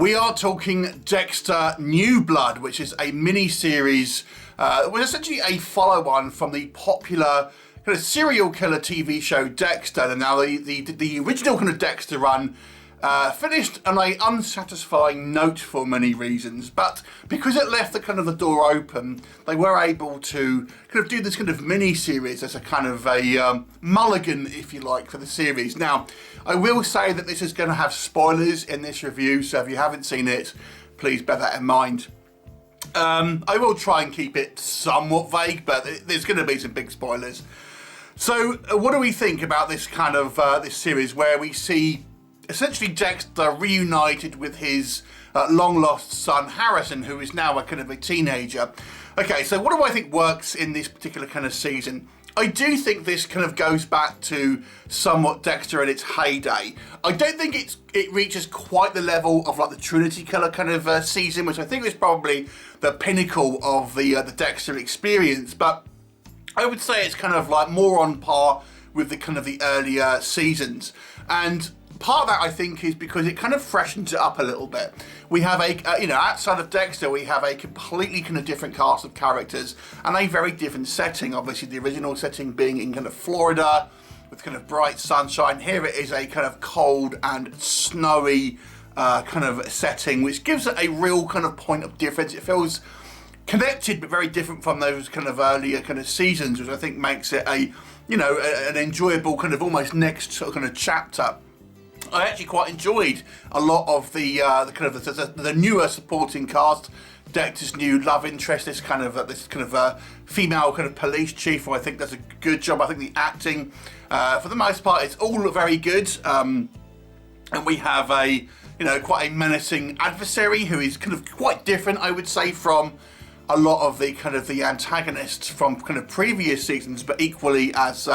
We are talking Dexter New Blood, which is a mini-series, was essentially a follow-on from the popular kind of serial killer TV show Dexter. And now the original kind of Dexter run finished on an unsatisfying note for many reasons, but because it left the door open, they were able to kind of do this kind of mini-series as a kind of a mulligan, if you like, for the series. Now, I will say that this is going to have spoilers in this review, so if you haven't seen it, please bear that in mind. I will try and keep it somewhat vague, but there's going to be some big spoilers. So, what do we think about this kind of this series where we see essentially Dexter reunited with his long-lost son Harrison, who is now a kind of a teenager? Okay, so what do I think works in this particular kind of season? I do think this kind of goes back to somewhat Dexter in its heyday. I don't think it reaches quite the level of like the Trinity Killer kind of season, which I think is probably the pinnacle of the Dexter experience, but I would say it's kind of like more on par with the kind of the earlier seasons. And part of that, I think, is because it kind of freshens it up a little bit. We have outside of Dexter, we have a completely kind of different cast of characters and a very different setting. Obviously, the original setting being in kind of Florida with kind of bright sunshine. Here it is a kind of cold and snowy kind of setting, which gives it a real kind of point of difference. It feels connected, but very different from those kind of earlier kind of seasons, which I think makes it an enjoyable kind of almost next sort of kind of chapter. I actually quite enjoyed a lot of the newer supporting cast. Dexter's new love interest, this kind of female kind of police chief, who I think does a good job. I think the acting, for the most part, it's all very good. And we have quite a menacing adversary who is kind of quite different, I would say, from a lot of the kind of the antagonists from kind of previous seasons, but equally as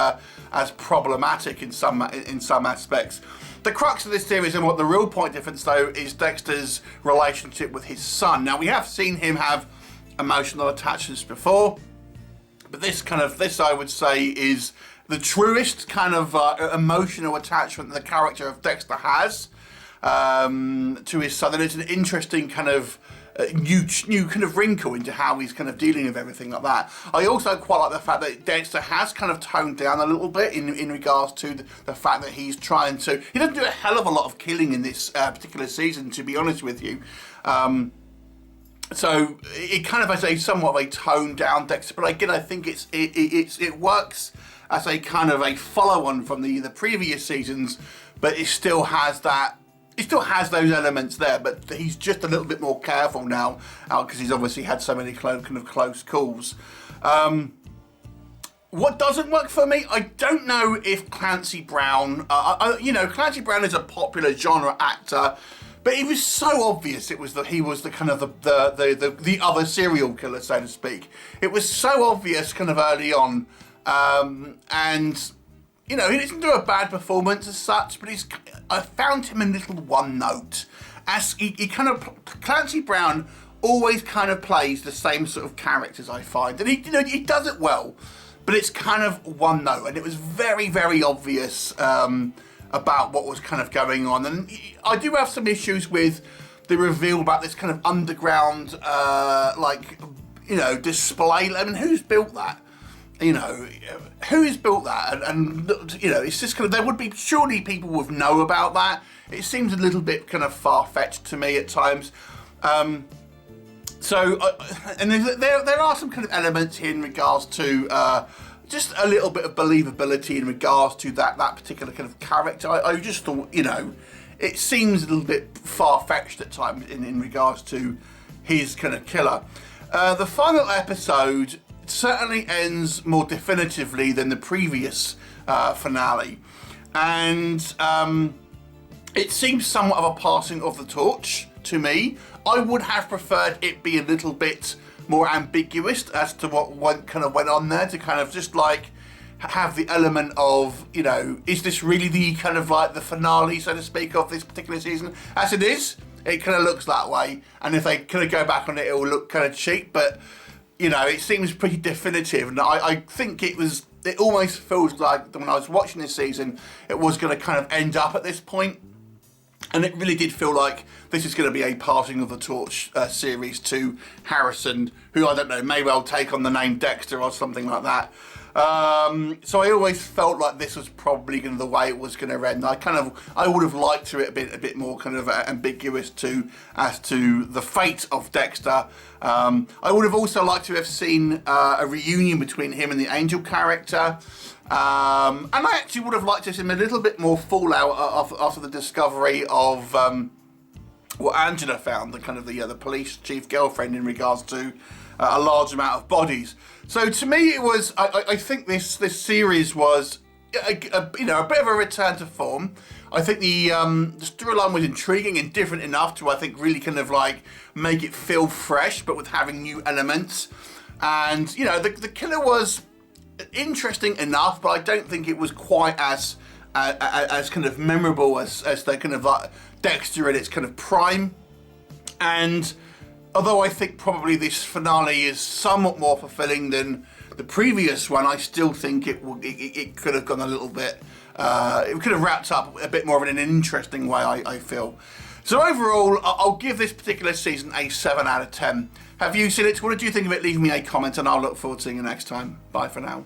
problematic in some aspects. The crux of this series, and what the real point difference though, is Dexter's relationship with his son. Now, we have seen him have emotional attachments before, but this I would say is the truest kind of emotional attachment that the character of Dexter has to his son. And it's an interesting kind of new kind of wrinkle into how he's kind of dealing with everything like that. I also quite like the fact that Dexter has kind of toned down a little bit in regards to the fact that he doesn't do a hell of a lot of killing in this particular season, to be honest with you. So it kind of has a somewhat of a toned down Dexter, but again, I think it works as a kind of a follow-on from the previous seasons, but it still has that. It still has those elements there, but he's just a little bit more careful now because he's obviously had so many kind of close calls. What doesn't work for me? I don't know if Clancy Brown. Clancy Brown is a popular genre actor, but it was so obvious he was the kind of the other serial killer, so to speak. It was so obvious kind of early on, and. He didn't do a bad performance as such, but I found him a little one note. As he Clancy Brown always kind of plays the same sort of characters, I find, and he does it well, but it's kind of one note, and it was very, very obvious about what was kind of going on. And I do have some issues with the reveal about this kind of underground, display. I mean, who's built that? Who's built that? And it's just kind of, there would be surely people would know about that. It seems a little bit kind of far-fetched to me at times. And there are some kind of elements here in regards to just a little bit of believability in regards to that particular kind of character. I just thought, it seems a little bit far-fetched at times in regards to his kind of killer. The final episode certainly ends more definitively than the previous finale, and it seems somewhat of a passing of the torch to me. I would have preferred it be a little bit more ambiguous as to what kind of went on there, to kind of just like have the element of, is this really the kind of like the finale, so to speak, of this particular season? As it is, it kind of looks that way, and if they kind of go back on it, it will look kind of cheap, but it seems pretty definitive, and I think it almost feels like when I was watching this season, it was going to kind of end up at this point. And it really did feel like this is going to be a passing of the torch series to Harrison, who, I don't know, maybe I'll take on the name Dexter or something like that. So I always felt like this was probably going to the way it was going to end. I would have liked to it a bit more kind of ambiguous as to the fate of Dexter. I would have also liked to have seen a reunion between him and the Angel character. And I actually would have liked to see him a little bit more fallout after the discovery of what Angela found, the kind of the police chief girlfriend, in regards to a large amount of bodies. So to me, it was. I think this series was a bit of a return to form. I think the storyline was intriguing and different enough to, I think, really kind of like make it feel fresh, but with having new elements. And the killer was interesting enough, but I don't think it was quite as kind of memorable as the kind of like Dexter in its kind of prime. And although I think probably this finale is somewhat more fulfilling than the previous one, I still think it could have gone a little bit. It could have wrapped up a bit more in an interesting way, I feel. So overall, I'll give this particular season a 7 out of 10. Have you seen it? What did you think of it? Leave me a comment and I'll look forward to seeing you next time. Bye for now.